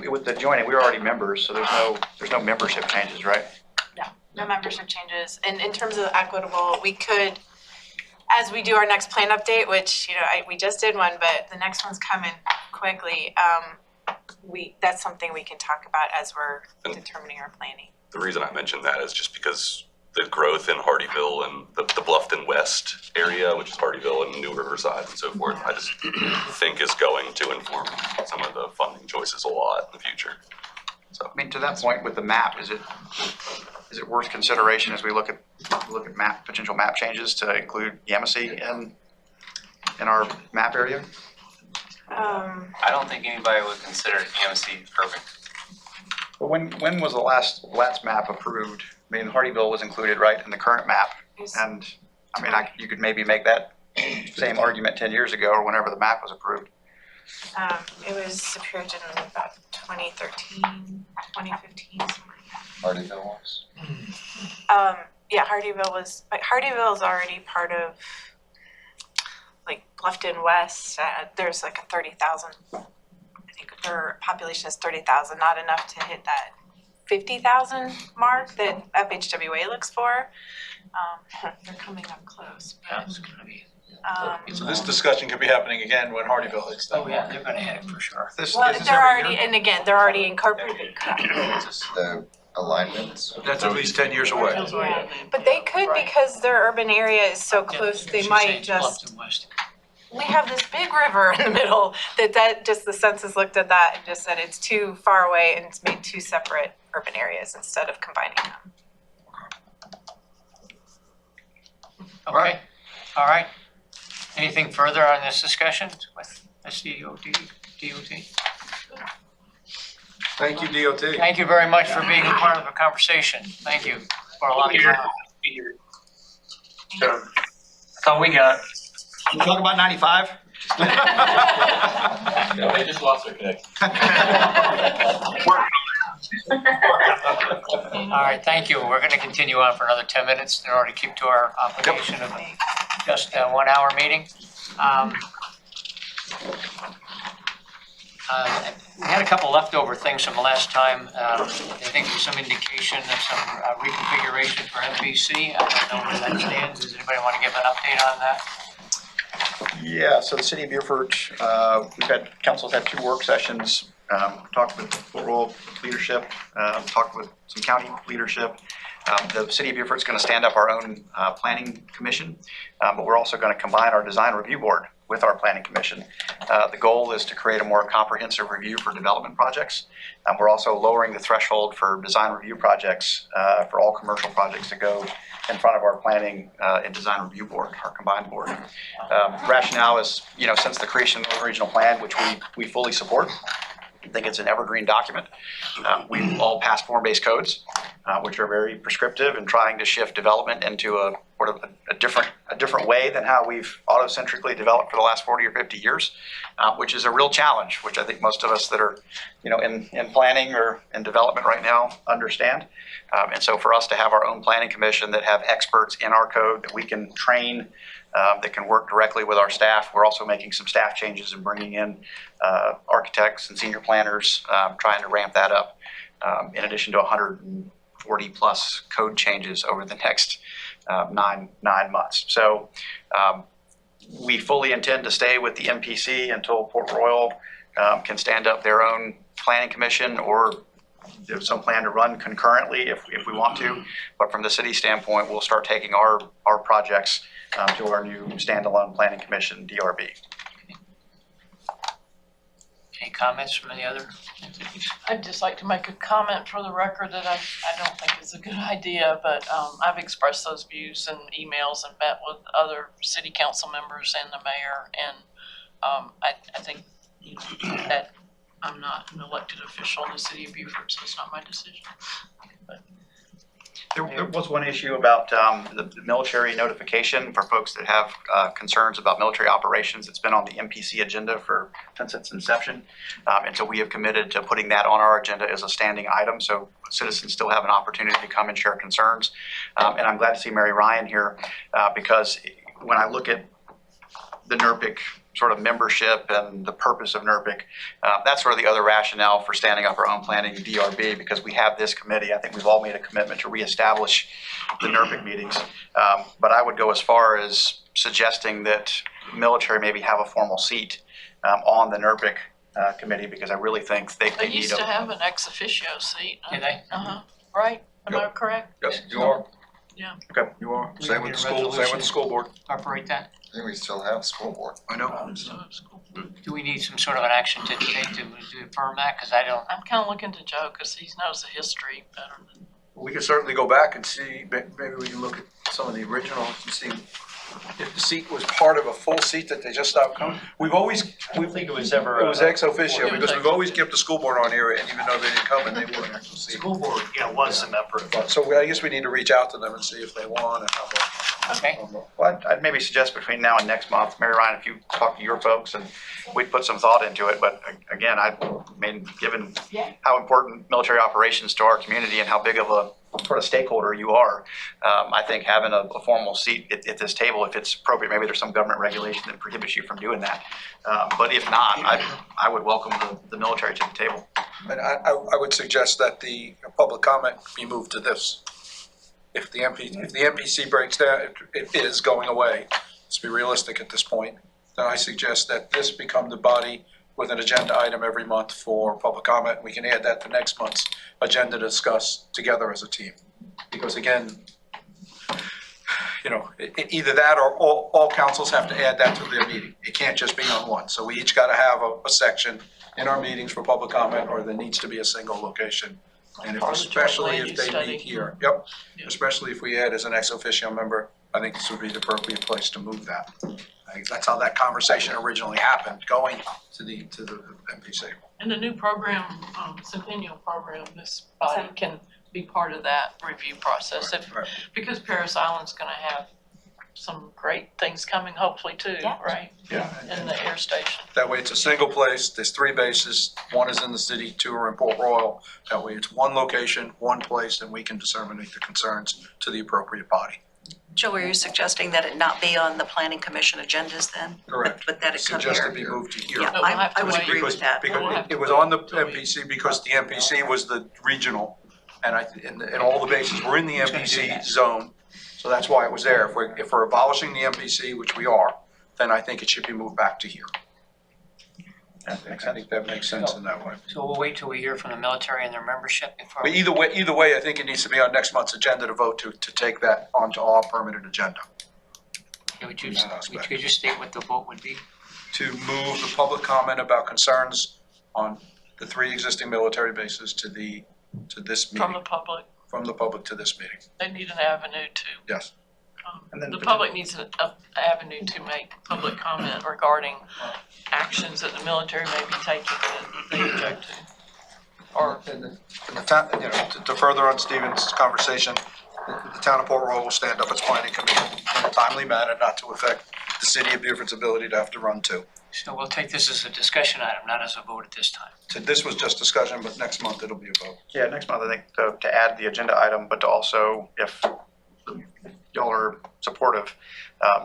with the joining, we're already members, so there's no membership changes, right? No membership changes. And in terms of equitable, we could, as we do our next plan update, which, we just did one, but the next one's coming quickly. That's something we can talk about as we're determining our planning. The reason I mentioned that is just because the growth in Hardeeville and the Bluffton West area, which is Hardeeville and New Riverside and so forth, I just think is going to inform some of the funding choices a lot in the future. So, to that point with the map, is it worth consideration as we look at potential map changes to include Yamasee in our map area? I don't think anybody would consider Yamasee perfect. But when was the last LATS map approved? Hardeeville was included, right, in the current map. And you could maybe make that same argument 10 years ago or whenever the map was approved. It was approved in about 2013, 2015. Hardeeville was? Yeah, Hardeeville was, Hardeeville is already part of Bluffton West. There's a 30,000, I think their population is 30,000, not enough to hit that 50,000 mark that FHWA looks for. They're coming up close. Yeah, it's gonna be. So this discussion could be happening again when Hardeeville hits that. Oh, yeah, they're gonna hit it for sure. They're already incorporated. The alignments? That's at least 10 years away. Yeah. But they could, because their urban area is so close, they might just. We have this big river in the middle that just the census looked at that and just said it's too far away and it's made two separate urban areas instead of combining them. Okay, all right. Anything further on this discussion with SDOT, DOT? Thank you, DOT. Thank you very much for being a part of the conversation. Thank you for a lot of time. So that's all we got. Can we talk about 95? No, they just lost their connection. All right, thank you. We're going to continue on for another 10 minutes in order to keep to our obligation of just a 1 hour meeting. We had a couple leftover things from the last time. I think there's some indication of some reconfiguration for MPC. I don't know where that stands. Does anybody want to give an update on that? Yeah, so the city of Beaufort, council's had 2 work sessions, talked with Fort Royal leadership, talked with some county leadership. The city of Beaufort's going to stand up our own planning commission, but we're also going to combine our design review board with our planning commission. The goal is to create a more comprehensive review for development projects. We're also lowering the threshold for design review projects for all commercial projects to go in front of our planning and design review board, our combined board. Rationale is, since the creation of the regional plan, which we fully support, I think it's an evergreen document. We've all passed form-based codes, which are very prescriptive and trying to shift development into a different way than how we've autocentrically developed for the last 40 or 50 years, which is a real challenge, which I think most of us that are, in planning or in development right now understand. And so for us to have our own planning commission that have experts in our code that we can train, that can work directly with our staff. We're also making some staff changes and bringing in architects and senior planners, trying to ramp that up, in addition to 100 40-plus code changes over the next 9 months. So we fully intend to stay with the MPC until Port Royal can stand up their own planning commission, or there's some plan to run concurrently if we want to. But from the city standpoint, we'll start taking our projects to our new standalone planning commission, DRB. Any comments from any other entities? I'd just like to make a comment for the record that I don't think it's a good idea, but I've expressed those views in emails and met with other city council members and the mayor, and I think that I'm not an elected official in the city of Beaufort, so it's not my decision. But There was one issue about the military notification for folks that have concerns about military operations. It's been on the MPC agenda since its inception. And so we have committed to putting that on our agenda as a standing item, so citizens still have an opportunity to come and share concerns. And I'm glad to see Mary Ryan here because when I look at the NERPIC sort of membership and the purpose of NERPIC, that's sort of the other rationale for standing up our own planning DRB, because we have this committee. I think we've all made a commitment to reestablish the NERPIC meetings. But I would go as far as suggesting that military maybe have a formal seat on the NERPIC committee, because I really think they they need used to have an ex officio seat. Do they? Right? Am I correct? Yes, you are. Yeah. Okay, you are. Same with the school board. Incorporate that? I think we still have school board. I know. Do we need some sort of an action to take to affirm that? Because I don't. I'm kind of looking to Joe because he knows the history better than. We could certainly go back and see, maybe we can look at some of the originals and see if the seat was part of a full seat that they just stopped coming. I think it was ever. It was ex officio, because we've always kept the school board on here, and even though they didn't come, and they were an actual seat. School board, was a member. So I guess we need to reach out to them and see if they want and how much. Okay. Well, I'd maybe suggest between now and next month, Mary Ryan, if you talk to your folks and we'd put some thought into it. But again, given how important military operations to our community and how big of a sort of stakeholder you are, I think having a formal seat at this table, if it's appropriate, maybe there's some government regulation that prohibits you from doing that. But if not, I would welcome the military to the table. And I would suggest that the public comment be moved to this. If the MPC breaks down, it is going away, let's be realistic at this point, then I suggest that this become the body with an agenda item every month for public comment. We can add that to next month's agenda to discuss together as a team. Because again, either that or all councils have to add that to their meeting. It can't just be on one. So we each got to have a section in our meetings for public comment, or there needs to be a single location. And especially if they meet here, especially if we add as an ex officio member, I think this would be the appropriate place to move that. I think that's how that conversation originally happened, going to the MPC. In the new program, Centennial program, this body can be part of that review process because Paris Island's gonna have some great things coming hopefully too, right? Yeah. In the air station. That way it's a single place, there's 3 bases, 1 is in the city, 2 are in Port Royal. That way it's one location, one place, and we can disseminate the concerns to the appropriate body. Joe, are you suggesting that it not be on the planning commission agendas then? Correct. But that it come Suggest here? it be moved to here. Yeah, I would agree with that. Because it was on the MPC because the MPC was the regional, and all the bases were in the MPC zone. So that's why it was there. If we're abolishing the MPC, which we are, then I think it should be moved back to here. I think that makes sense in that way. So we'll wait till we hear from the military and their membership before. But either way, I think it needs to be on next month's agenda to vote to take that onto our permanent agenda. Would you just state what the vote would be? To move the public comment about concerns on the 3 existing military bases to this meeting. From the public to this meeting. They need an avenue to. Yes. The public needs an avenue to make public comment regarding actions that the military may be taking that they object to. Or to further on Stephen's conversation, the town of Port Royal will stand up its planning commission in a timely manner, not to affect the city of Beaufort's ability to have to run 2. So we'll take this as a discussion item, not as a vote at this time. So this was just discussion, but next month it'll be a vote. Yeah, next month I think to add the agenda item, but to also, if y'all are supportive,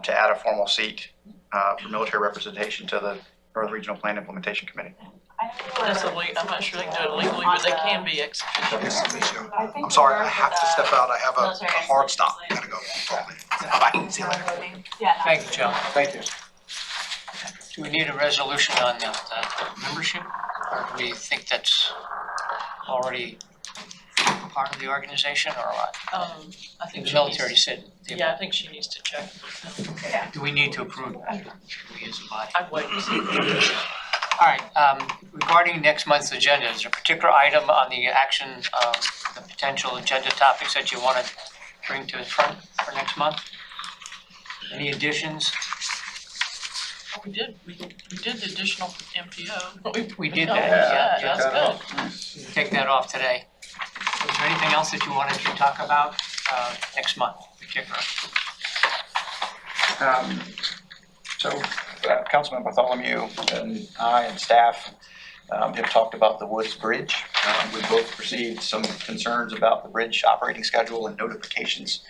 to add a formal seat for military representation to the North Regional Plan Implementation Committee. That's I'm not sure they can do it legally, but they can be executed. Nice to meet you. I'm sorry, I have to step out. I have a hard stop. Gotta go. Bye-bye. See you later. Thank you, Joe. Thank you. Do we need a resolution on the membership, or do we think that's already part of the organization, or what? I think The she military needs- said. Yeah, I think she needs to check. Do we need to approve that, we as a body? I'd wait and see. All right, regarding next month's agenda, is there a particular item on the action, the potential agenda topics that you want to bring to the front for next month? Any additions? We did the additional MPO. We did that, Yeah, yeah. that's good. Take that off today. Is there anything else that you wanted to talk about next month in particular? Councilman Bartholomew and I and staff have talked about the Woods Bridge. We both received some concerns about the bridge operating schedule and notifications.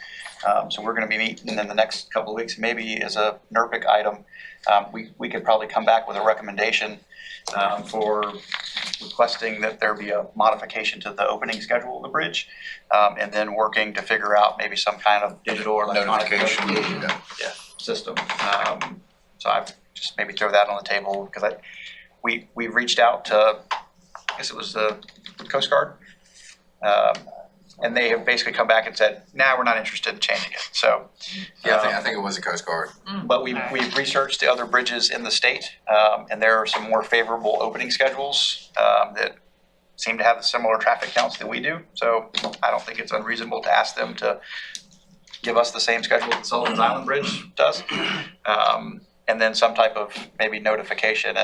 So we're gonna be meeting in the next couple of weeks, maybe as a NERPIC item. We could probably come back with a recommendation for requesting that there be a modification to the opening schedule of the bridge. And then working to figure out maybe some kind of digital or electronic Notification. yeah, system. So I've just maybe throw that on the table because we reached out to, I guess it was the Coast Guard. And they have basically come back and said, nah, we're not interested in changing it. So. Yeah, I think it was the Coast Guard. But we've researched the other bridges in the state, and there are some more favorable opening schedules that seem to have the similar traffic counts that we do. So I don't think it's unreasonable to ask them to give us the same schedule that Sullivan's Island Bridge does. And then some type of maybe notification,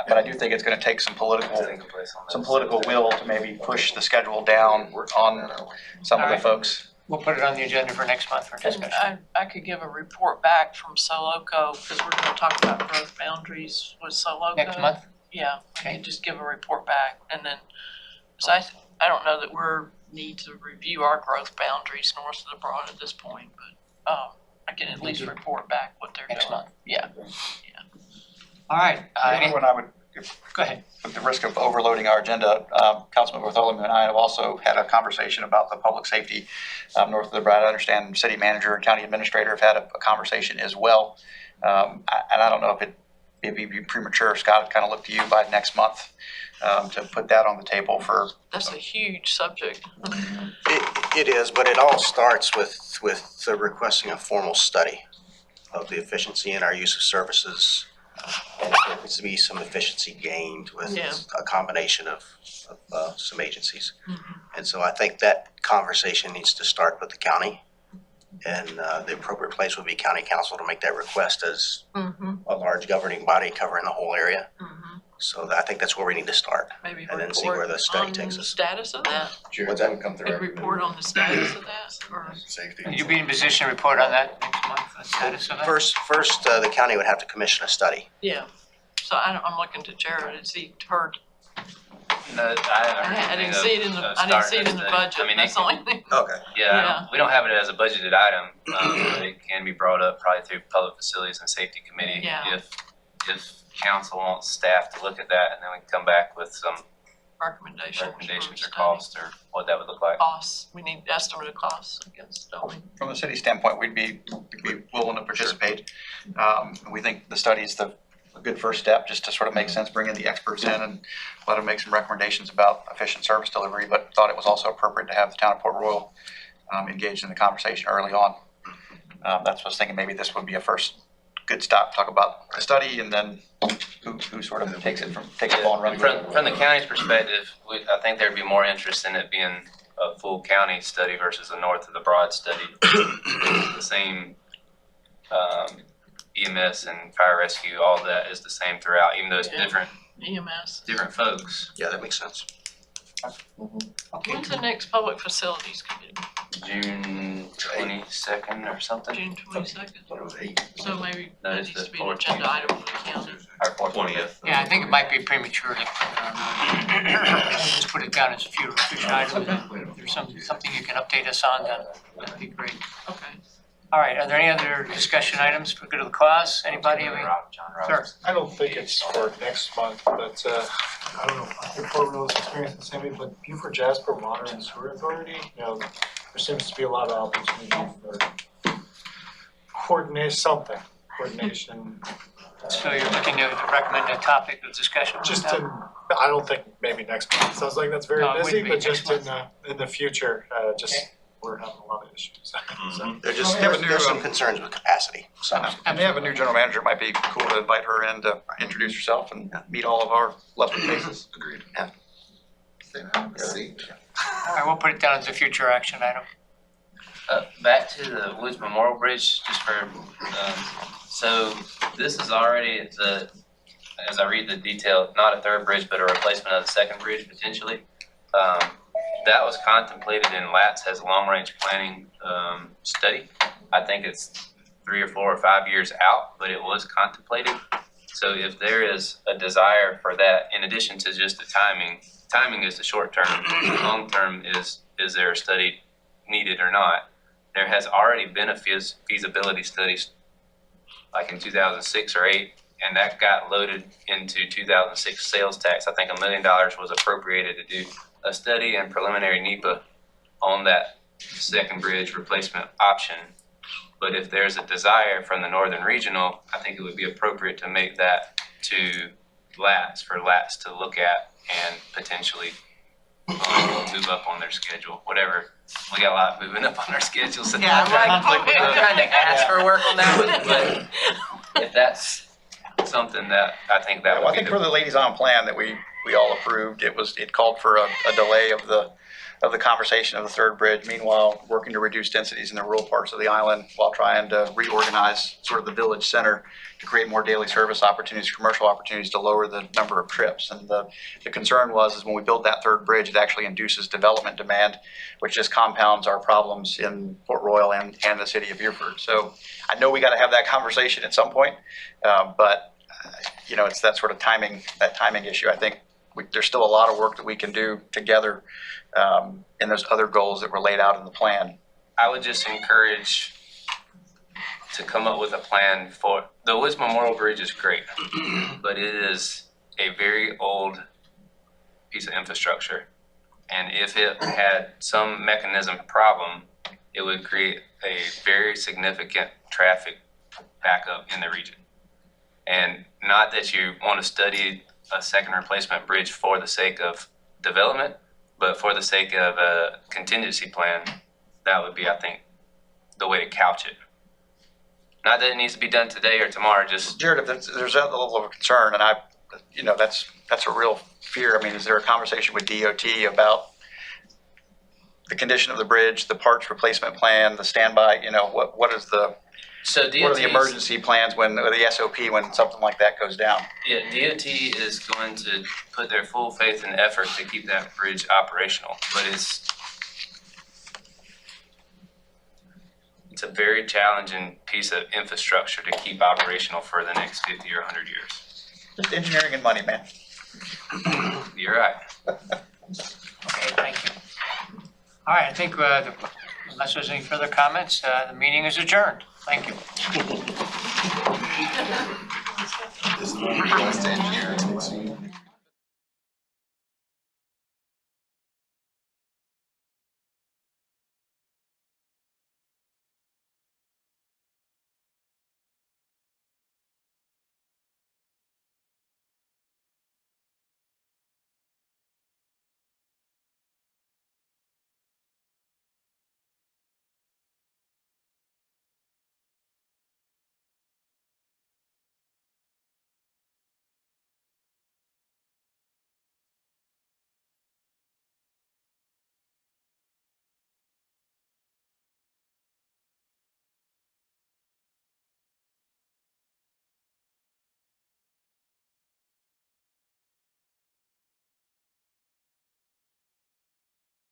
but I do think it's gonna take some political will to maybe push the schedule down on some of the folks. We'll put it on the agenda for next month for discussion. I could give a report back from Soloco, because we're gonna talk about growth boundaries with Soloco. Next month? Yeah, I could just give a report back, and then, so I don't know that need to review our growth boundaries north of the Broad at this point, but, I can at least report back what they're doing. Next month. Yeah. All right. When I would, go ahead. At the risk of overloading our agenda, Councilman Bartholomew and I have also had a conversation about the public safety north of the Broad. I understand city manager and county administrator have had a conversation as well. And I don't know if it'd be premature, Scott, kind of look to you by next month to put that on the table for. That's a huge subject. It is, but it all starts with requesting a formal study of the efficiency in our use of services. And there needs to be some efficiency gained with a combination of some agencies. And so I think that conversation needs to start with the county. And the appropriate place would be county council to make that request as a large governing body covering the whole area. So I think that's where we need to start. Maybe and then see where the study takes us. Status of that? What's that come through? A report on the status of that, or? Safety. Will you be in position to report on that next month, the status of that? First, the county would have to commission a study. Yeah, so I'm looking to Jared, is he heard? No, I didn't see it in the, budget, I mean, that's the only thing. Okay. Yeah, we don't have it as a budgeted item, but it can be brought up probably through Public Facilities and Safety Committee. Yeah. If council wants staff to look at that, and then we can come back with some recommendations or cost or what that would look like. Costs, we need estimate of costs, I guess, don't we? From the city standpoint, we'd be willing to participate. We think the study is a good first step, just to sort of make sense, bring in the experts in and let them make some recommendations about efficient service delivery, but thought it was also appropriate to have the town of Port Royal engaged in the conversation early on. That's what I was thinking, maybe this would be a first good stop, talk about the study, and then who sort of takes it on and runs with it. From the county's perspective, I think there'd be more interest in it being a full county study versus a north of the Broad study. It's the same EMS and fire rescue, all that is the same throughout, even though it's different. EMS. Different folks. Yeah, that makes sense. When's the next Public Facilities Committee? June 22nd or something. June 22nd? It was 8. So maybe No, that it's needs the to be an 14th. agenda item for the county. Our 20th. Yeah, I think it might be premature to just put it down as a future item. If there's something you can update us on, that'd be great. Okay. All right, are there any other discussion items for good of the cause? Anybody have any? Sure. I don't think it's for next month, but I don't know if Fort Worth's experiencing the same way, but Beaufort Jasper Water and Sewer Authority, there seems to be a lot of opportunity for coordination. So you're looking to recommend a topic of discussion? I don't think maybe next month, sounds like that's very No, it busy, wouldn't be but just next in the future, we're having a lot of issues. There's some concerns with capacity, so. And they have a new general manager, it might be cool to invite her in to introduce herself and meet all of our lovely faces. Agreed. Yeah. All right, we'll put it down as a future action item. Back to the Woods Memorial Bridge, just for, so this is already as I read the detail, not a third bridge, but a replacement of the second bridge potentially. That was contemplated in LATS as a long-range planning study. I think it's 3 or 4 or 5 years out, but it was contemplated. So if there is a desire for that, in addition to just the timing is the short term. Long term is there a study needed or not? There has already been a feasibility study, like in 2006 or 8, and that got loaded into 2006 sales tax. I think $1 million was appropriated to do a study and preliminary NEPA on that second bridge replacement option. But if there's a desire from the Northern Regional, I think it would be appropriate to make that to LATS, for LATS to look at and potentially move up on their schedule, whatever. We got a lot moving up on our schedule, so Yeah, I'm like, I'm trying to ask for work on that one, but if that's something that I think that Well, would I be think for the ladies on plan that we all approved, it called for a delay of the conversation of the third bridge. Meanwhile, working to reduce densities in the rural parts of the island while trying to reorganize sort of the village center to create more daily service opportunities, commercial opportunities to lower the number of trips. And the concern is when we build that third bridge, it actually induces development demand, which just compounds our problems in Port Royal and the city of Beaufort. So I know we got to have that conversation at some point, but it's that sort of timing issue. I think there's still a lot of work that we can do together in those other goals that were laid out in the plan. I would just encourage to come up with a plan for the Woods Memorial Bridge is great, but it is a very old piece of infrastructure. And if it had some mechanism problem, it would create a very significant traffic backup in the region. And not that you want to study a second replacement bridge for the sake of development, but for the sake of a contingency plan, that would be, I think, the way to couch it. Not that it needs to be done today or tomorrow, just. Jared, if there's that level of concern, and that's a real fear. I mean, is there a conversation with DOT about the condition of the bridge, the parts replacement plan, the standby, what is the, what are the emergency plans or the SOP when something like that goes down? Yeah, DOT is going to put their full faith and effort to keep that bridge operational, but it's a very challenging piece of infrastructure to keep operational for the next 50 or 100 years. Just engineering and money, man. You're right. Okay, thank you. All right, I think unless there's any further comments, the meeting is adjourned. Thank you. This is engineering.